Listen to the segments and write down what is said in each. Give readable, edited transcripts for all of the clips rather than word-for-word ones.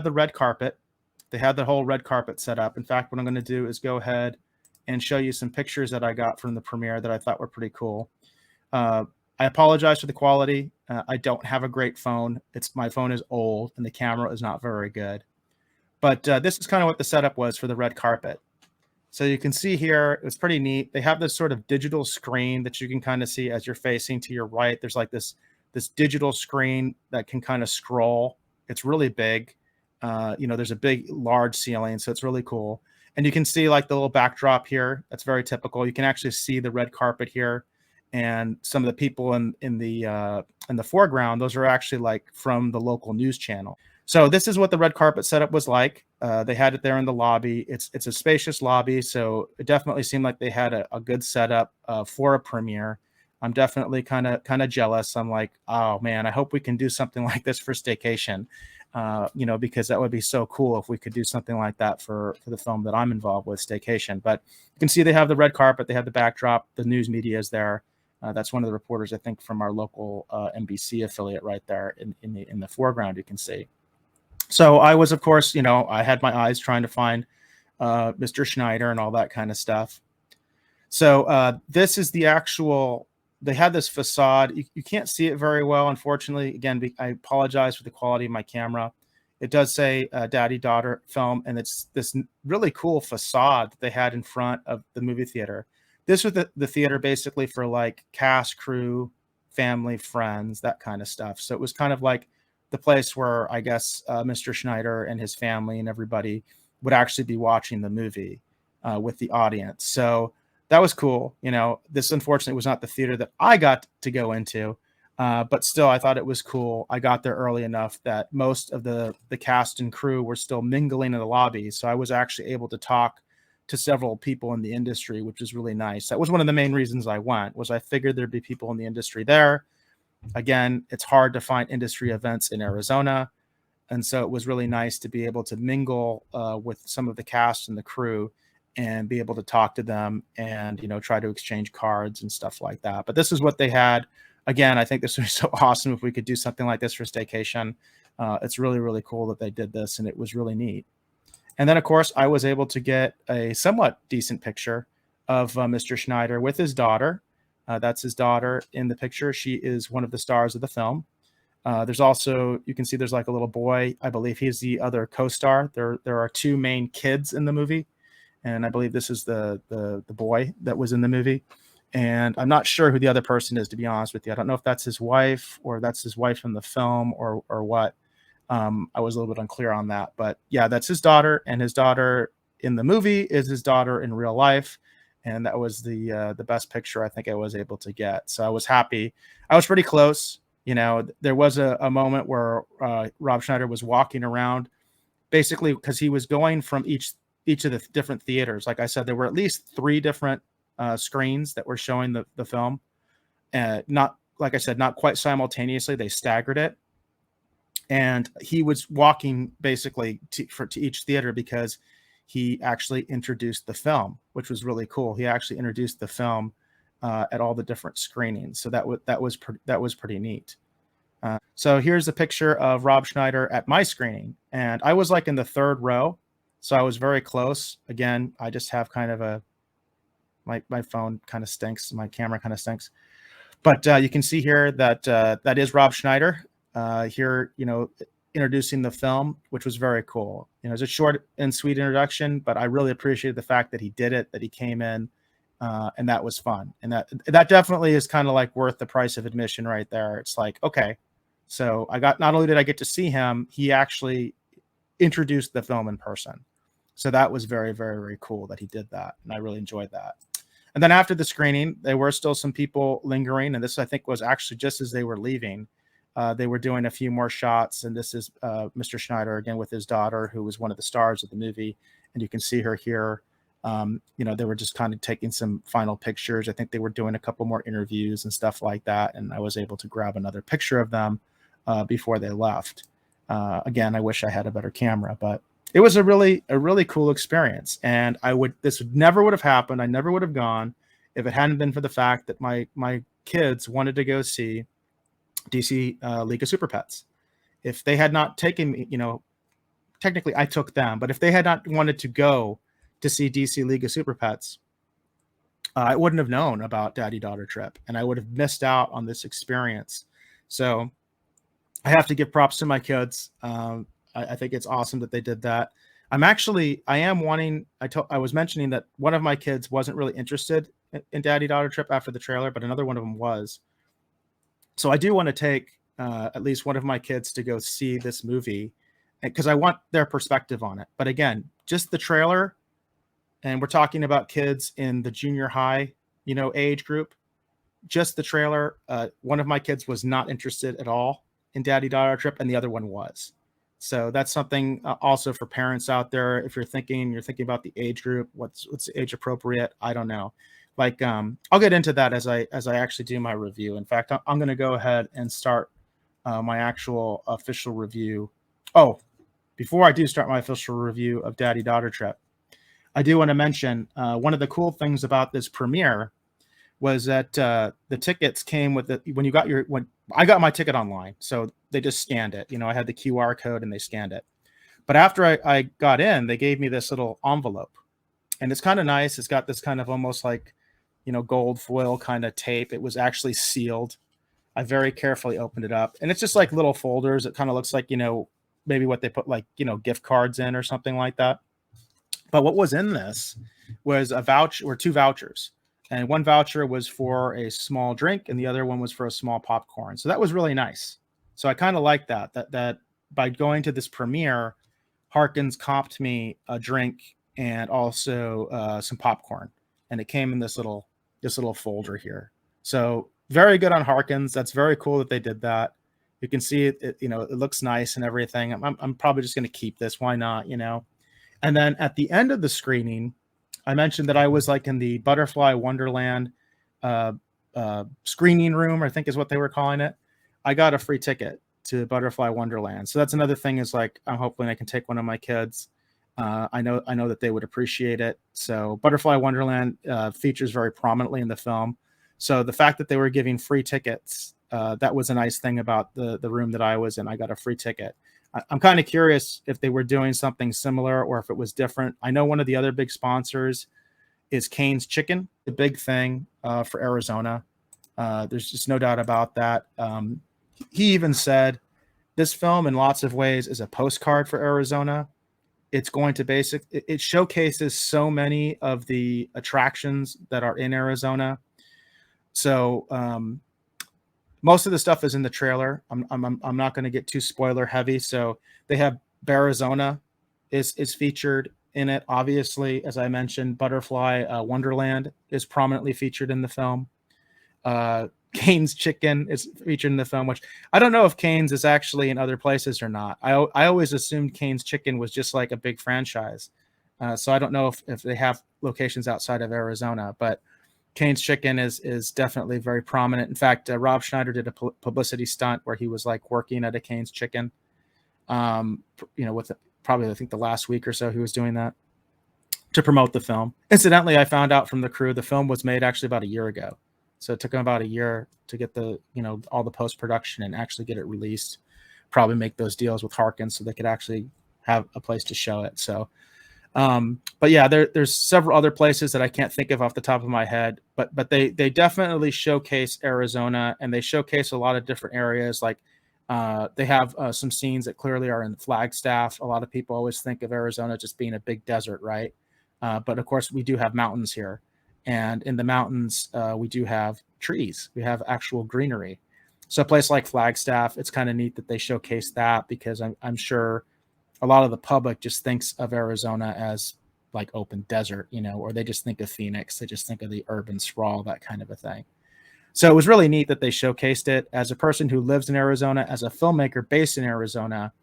the red carpet. They had the whole red carpet set up. In fact, what I'm going to do is go ahead and show you some pictures that I got from the premiere that I thought were pretty cool. I apologize for the quality. I don't have a great phone. My phone is old and the camera is not very good. But this is kind of what the setup was for the red carpet. So you can see here, it was pretty neat. They have this sort of digital screen that you can kind of see as you're facing to your right. There's like this digital screen that can kind of scroll. It's really big. There's a big, large ceiling, so it's really cool. And you can see like the little backdrop here. That's very typical. You can actually see the red carpet here, and some of the people in the foreground. Those are actually like from the local news channel. So this is what the red carpet setup was like. They had it there in the lobby. It's a spacious lobby, so it definitely seemed like they had a good setup for a premiere. I'm definitely kind of jealous. I'm like, oh man, I hope we can do something like this for Staycation, because that would be so cool if we could do something like that for the film that I'm involved with, Staycation. But you can see they have the red carpet, they have the backdrop, the news media is there. That's one of the reporters, I think, from our local NBC affiliate right there in the foreground. You can see. So I was, of course, I had my eyes trying to find Mr. Schneider and all that kind of stuff. So this is the actual. They had this facade. You can't see it very well, unfortunately. Again, I apologize for the quality of my camera. It does say daddy-daughter film, and it's this really cool facade that they had in front of the movie theater. This was the theater basically for like cast, crew, family, friends, that kind of stuff. So it was kind of like the place where I guess Mr. Schneider and his family and everybody would actually be watching the movie with the audience. So that was cool. This unfortunately was not the theater that I got to go into, but still I thought it was cool. I got there early enough that most of the cast and crew were still mingling in the lobby. So I was actually able to talk to several people in the industry, which was really nice. That was one of the main reasons I went, was I figured there'd be people in the industry there. Again, it's hard to find industry events in Arizona. And so it was really nice to be able to mingle with some of the cast and the crew and be able to talk to them and, try to exchange cards and stuff like that. But this is what they had. Again, I think this would be so awesome if we could do something like this for Staycation. It's really, really cool that they did this, and it was really neat. And then, of course, I was able to get a somewhat decent picture of Mr. Schneider with his daughter. That's his daughter in the picture. She is one of the stars of the film. There's also, you can see there's like a little boy. I believe he's the other co-star. There are two main kids in the movie, and I believe this is the boy that was in the movie. And I'm not sure who the other person is, to be honest with you. I don't know if that's his wife or that's his wife in the film or what. I was a little bit unclear on that, but yeah, that's his daughter, and his daughter in the movie is his daughter in real life. And that was the best picture I think I was able to get. So I was happy. I was pretty close. There was a moment where Rob Schneider was walking around, basically because he was going from each of the different theaters. Like I said, there were at least 3 different screens that were showing the film. Not, like I said, not quite simultaneously. They staggered it. And he was walking basically to each theater because he actually introduced the film, which was really cool. He actually introduced the film at all the different screenings. So that was pretty neat. So here's a picture of Rob Schneider at my screening. And I was like in the 3rd row. So I was very close. Again, I just have kind of my phone kind of stinks. My camera kind of stinks. But you can see here that that is Rob Schneider here, introducing the film, which was very cool. It's a short and sweet introduction, but I really appreciated the fact that he did it, that he came in, and that was fun. And that definitely is kind of like worth the price of admission right there. It's like, okay, so not only did I get to see him, he actually introduced the film in person. So that was very, very, very cool that he did that. And I really enjoyed that. And then after the screening, there were still some people lingering. And this, I think, was actually just as they were leaving. They were doing a few more shots, and this is Mr. Schneider again with his daughter, who was one of the stars of the movie, and you can see her here. They were just kind of taking some final pictures. I think they were doing a couple more interviews and stuff like that, and I was able to grab another picture of them before they left. Again, I wish I had a better camera, but it was a really cool experience, and this never would have happened. I never would have gone if it hadn't been for the fact that my kids wanted to go see DC League of Super Pets. If they had not taken technically I took them, but if they had not wanted to go to see DC League of Super Pets, I wouldn't have known about Daddy Daughter Trip, and I would have missed out on this experience. So I have to give props to my kids. I think it's awesome that they did that. I am wanting. I was mentioning that one of my kids wasn't really interested in Daddy Daughter Trip after the trailer, but another one of them was. So I do want to take at least one of my kids to go see this movie because I want their perspective on it. But again, just the trailer, and we're talking about kids in the junior high, age group. Just the trailer. One of my kids was not interested at all in Daddy Daughter Trip, and the other one was. So that's something also for parents out there. If you're thinking about the age group, what's age appropriate? I don't know. Like, I'll get into that as I actually do my review. In fact, I'm going to go ahead and start my actual official review. Oh, before I do start my official review of Daddy Daughter Trip, I do want to mention one of the cool things about this premiere was that the tickets came with when I got my ticket online, so they just scanned it. I had the QR code and they scanned it. But after I got in, they gave me this little envelope, and it's kind of nice. It's got this kind of almost like, gold foil kind of tape. It was actually sealed. I very carefully opened it up, and it's just like little folders. It kind of looks like, maybe what they put like, gift cards in or something like that. But what was in this was a voucher or two vouchers. And one voucher was for a small drink, and the other one was for a small popcorn. So that was really nice. So I kind of like that by going to this premiere, Harkins comped me a drink and also some popcorn, and it came in this little folder here. So very good on Harkins. That's very cool that they did that. You can see it. It looks nice and everything. I'm probably just going to keep this. Why not? And then at the end of the screening, I mentioned that I was like in the Butterfly Wonderland screening room, I think is what they were calling it. I got a free ticket to Butterfly Wonderland. So that's another thing is like, I'm hoping I can take one of my kids. I know that they would appreciate it. So Butterfly Wonderland features very prominently in the film. So the fact that they were giving free tickets, that was a nice thing about the room that I was in. I got a free ticket. I'm kind of curious if they were doing something similar or if it was different. I know one of the other big sponsors is Cane's Chicken, the big thing for Arizona. There's just no doubt about that. He even said this film in lots of ways is a postcard for Arizona. It's going to it showcases so many of the attractions that are in Arizona. So most of the stuff is in the trailer. I'm not going to get too spoiler heavy. So they have Bearizona is featured in it. Obviously, as I mentioned, Butterfly Wonderland is prominently featured in the film. Cane's Chicken is featured in the film, which I don't know if Cane's is actually in other places or not. I always assumed Cane's Chicken was just like a big franchise. So I don't know if they have locations outside of Arizona, but Cane's Chicken is definitely very prominent. In fact, Rob Schneider did a publicity stunt where he was like working at a Cane's Chicken. With probably I think the last week or so he was doing that to promote the film. Incidentally, I found out from the crew the film was made actually about a year ago. So it took them about a year to get all the post-production and actually get it released. Probably make those deals with Harkins so they could actually have a place to show it. So but yeah, there's several other places that I can't think of off the top of my head, but they definitely showcase Arizona, and they showcase a lot of different areas. Like they have some scenes that clearly are in Flagstaff. A lot of people always think of Arizona just being a big desert, right? But of course we do have mountains here, and in the mountains we do have trees. We have actual greenery. So a place like Flagstaff, it's kind of neat that they showcase that, because I'm sure a lot of the public just thinks of Arizona as like open desert, or they just think of Phoenix. They just think of the urban sprawl, that kind of a thing. So it was really neat that they showcased it. As a person who lives in Arizona, as a filmmaker based in Arizona,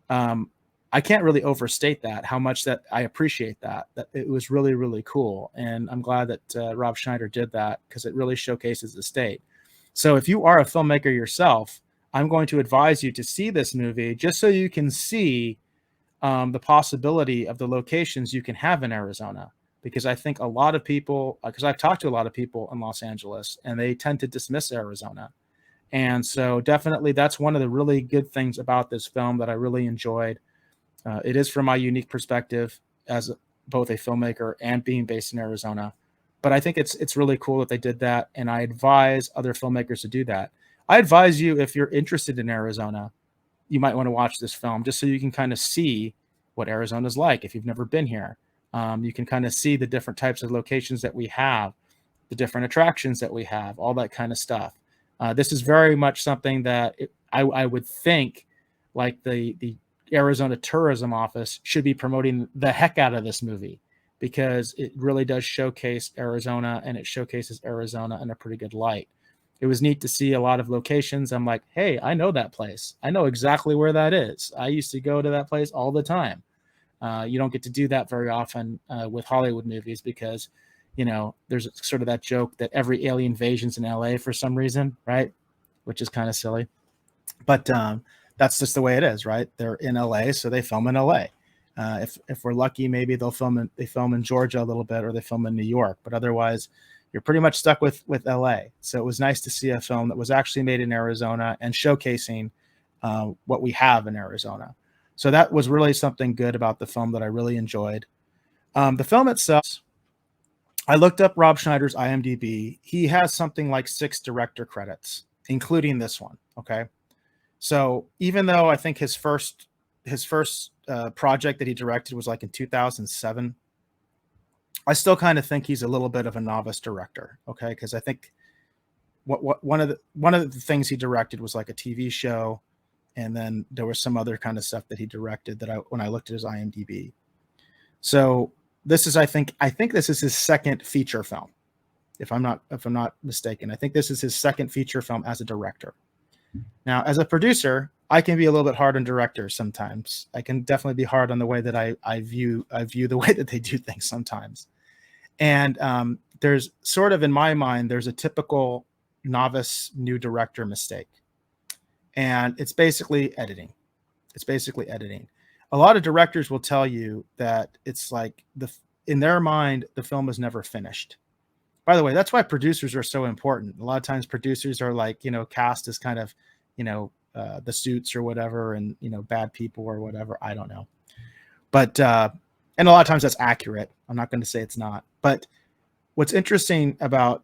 I can't really overstate that, how much that I appreciate that it was really, really cool. And I'm glad that Rob Schneider did that, because it really showcases the state. So if you are a filmmaker yourself, I'm going to advise you to see this movie just so you can see the possibility of the locations you can have in Arizona, because I think a lot of people, because I've talked to a lot of people in Los Angeles, and they tend to dismiss Arizona. And so definitely that's one of the really good things about this film that I really enjoyed. It is from my unique perspective as both a filmmaker and being based in Arizona. But I think it's really cool that they did that, and I advise other filmmakers to do that. I advise you, if you're interested in Arizona, you might want to watch this film just so you can kind of see what Arizona's like if you've never been here. You can kind of see the different types of locations that we have, the different attractions that we have, all that kind of stuff. This is very much something that I would think like the Arizona Tourism Office should be promoting the heck out of this movie, because it really does showcase Arizona, and it showcases Arizona in a pretty good light. It was neat to see a lot of locations. I'm like, hey, I know that place. I know exactly where that is. I used to go to that place all the time. You don't get to do that very often with Hollywood movies, because, there's sort of that joke that every alien invasion's in LA for some reason, right? Which is kind of silly. But that's just the way it is, right? They're in LA, so they film in LA. If we're lucky, maybe they film in Georgia a little bit, or they film in New York. But otherwise, you're pretty much stuck with LA. So it was nice to see a film that was actually made in Arizona and showcasing what we have in Arizona. So that was really something good about the film that I really enjoyed. The film itself, I looked up Rob Schneider's IMDb. He has something like 6 director credits, including this one. Okay. So even though I think his first project that he directed was like in 2007, I still kind of think he's a little bit of a novice director. Okay. Because I think one of the things he directed was like a TV show. And then there was some other kind of stuff that he directed when I looked at his IMDb. So this is, I think this is his second feature film, if I'm not mistaken. I think this is his second feature film as a director. Now, as a producer, I can be a little bit hard on directors sometimes. I can definitely be hard on the way that I view the way that they do things sometimes. And there's sort of, in my mind, there's a typical novice new director mistake. And it's basically editing. A lot of directors will tell you that it's like in their mind, the film is never finished. By the way, that's why producers are so important. A lot of times producers are like, cast as kind of, the Suits or whatever, and, bad people or whatever. I don't know. But, and a lot of times that's accurate. I'm not going to say it's not. But what's interesting about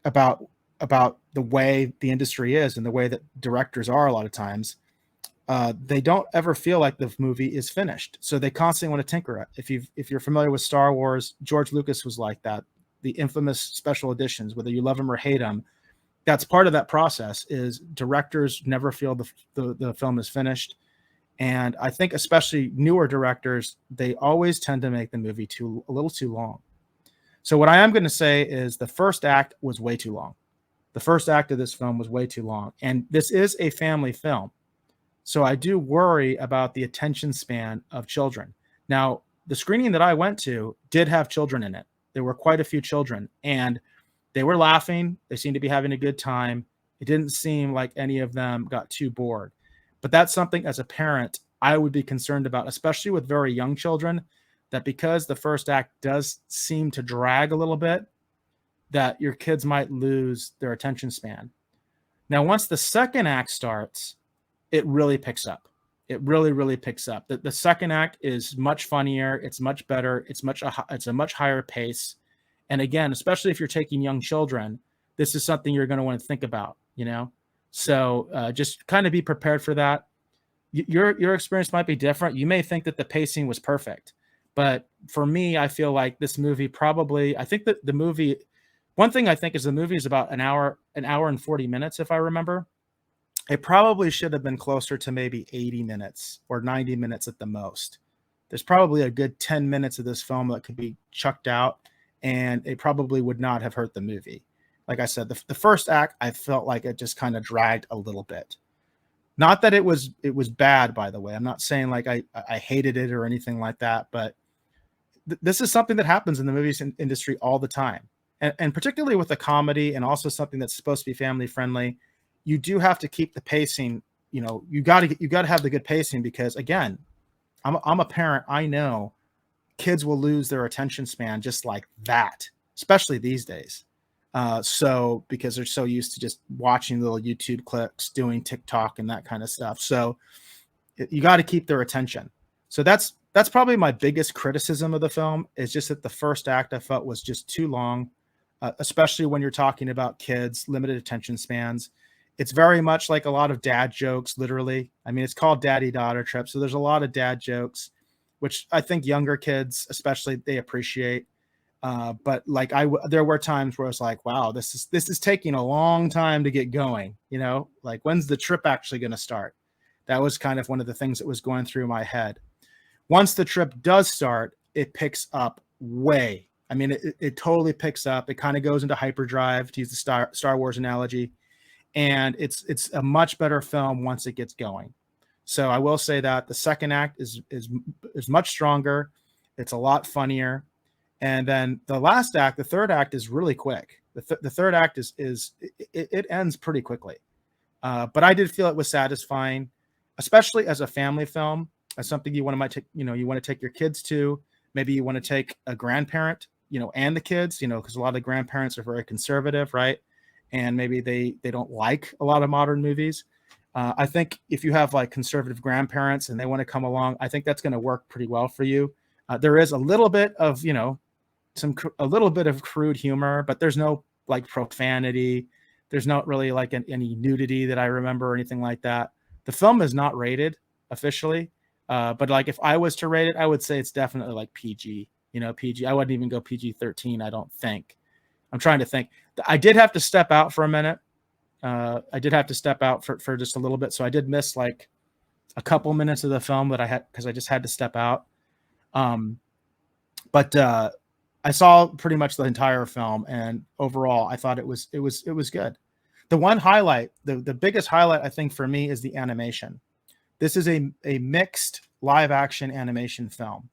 the way the industry is and the way that directors are a lot of times, they don't ever feel like the movie is finished. So they constantly want to tinker it. If you're familiar with Star Wars, George Lucas was like that. The infamous special editions, whether you love them or hate them, that's part of that process. Is directors never feel the film is finished. And I think especially newer directors, they always tend to make the movie a little too long. So what I am going to say is the first act was way too long. The first act of this film was way too long. And this is a family film. So I do worry about the attention span of children. Now, the screening that I went to did have children in it. There were quite a few children, and they were laughing. They seemed to be having a good time. It didn't seem like any of them got too bored. But that's something, as a parent, I would be concerned about, especially with very young children, that because the first act does seem to drag a little bit, that your kids might lose their attention span. Now, once the second act starts, it really picks up. It really, really picks up. The second act is much funnier. It's much better. It's a much higher pace. And again, especially if you're taking young children, this is something you're going to want to think about, So just kind of be prepared for that. Your experience might be different. You may think that the pacing was perfect. But for me, I feel like this movie I think that the movie, one thing I think is the movie is about an hour and 40 minutes, if I remember. It probably should have been closer to maybe 80 minutes or 90 minutes at the most. There's probably a good 10 minutes of this film that could be chucked out, and it probably would not have hurt the movie. Like I said, the first act, I felt like it just kind of dragged a little bit. Not that it was bad, by the way. I'm not saying like I hated it or anything like that, but this is something that happens in the movies industry all the time. And particularly with a comedy, and also something that's supposed to be family friendly, you do have to keep the pacing. You got to have the good pacing, because again, I'm a parent. I know kids will lose their attention span just like that, especially these days. So because they're so used to just watching little YouTube clips, doing TikTok and that kind of stuff. So you got to keep their attention. So that's probably my biggest criticism of the film, is just that the first act I felt was just too long, especially when you're talking about kids, limited attention spans. It's very much like a lot of dad jokes, literally. I mean, it's called Daddy Daughter Trip, so there's a lot of dad jokes, which I think younger kids, especially, they appreciate. But like there were times where I was like, wow, this is taking a long time to get going. You know, like, when's the trip actually going to start? That was kind of one of the things that was going through my head. Once the trip does start, it picks up way. I mean, it totally picks up. It kind of goes into hyperdrive, to use the Star Wars analogy, and it's a much better film once it gets going. So I will say that the second act is much stronger. It's a lot funnier, and then the last act, the third act, is really quick. The third act it ends pretty quickly, but I did feel it was satisfying, especially as a family film, as something you want to take your kids to. Maybe you want to take a grandparent, and the kids, because a lot of grandparents are very conservative, right? And maybe they don't like a lot of modern movies. I think if you have like conservative grandparents and they want to come along, I think that's going to work pretty well for you. There is a little bit of, a little bit of crude humor, but there's no like profanity. There's not really like any nudity that I remember or anything like that. The film is not rated officially, but like if I was to rate it, I would say it's definitely like PG. PG. I wouldn't even go PG-13. I don't think. I'm trying to think. I did have to step out for a minute. I did have to step out for just a little bit, so I did miss like a couple minutes of the film that I had, because I just had to step out. But I saw pretty much the entire film, and overall, I thought it was good. The one highlight, the biggest highlight, I think, for me, is the animation. This is a mixed live action animation film.